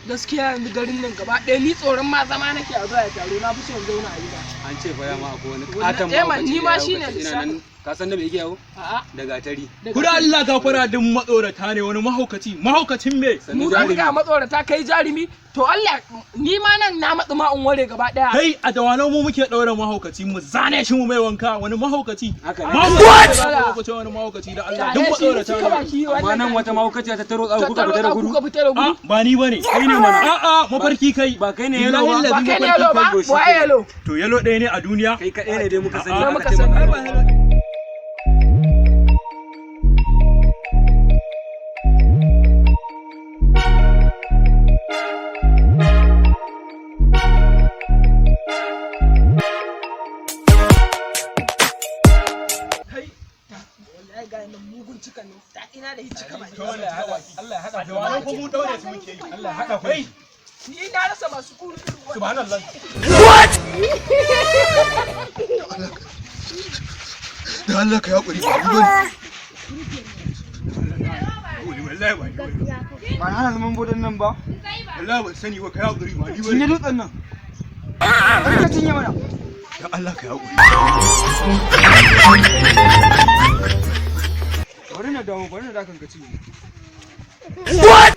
gaskiya yanzu garin nan gaba ɗaya ni tsoron ma zama nake a zuwa taro na fi son zauna a gida. An ce fa ma akwai wani katon mahaukaci ni ma shine ina nan ka san da me yake yawo? A'a. Da gatari. Kuda Allah gafara din matsorata ne wani mahaukacin me? Mu ga matsorata kai jarumi to Allah ni ma nan na matsu ma in ware gaba daya. Kai a dawanau mu muke daura mahaukaci mu zane shi mu mai wanka wani mahaukaci. Haka ne. Mahaukaci wani mahaukaci da Allah duk matsorata ne. Amma nan wata mahaukaciya ta taro tsawo kuka fita da gudu. Ba ni bane. Kai ne mana. A'a mafarki kai. Ba kai ne yalo ba. Ba kai ne yalo ba. Wa yalo. To yalo ɗaya ne a duniya. Kai kaɗai ne dai muka sani. Muka sani. Allah ya hada da wani ko mu daure su muke yi. Allah ya hada kai. Ni na rasa masu kuru. Subhanallah. What? Da Allah ka hakuri. Wallahi ba. Ba hana zaman bodan nan ba. Wallahi ban sani ba kai hakuri ba ni ba. Cinye dutsen nan. Ka cinye mana. Da Allah ka hakuri. Bari na dawo, bari na dakan ka cinye. What?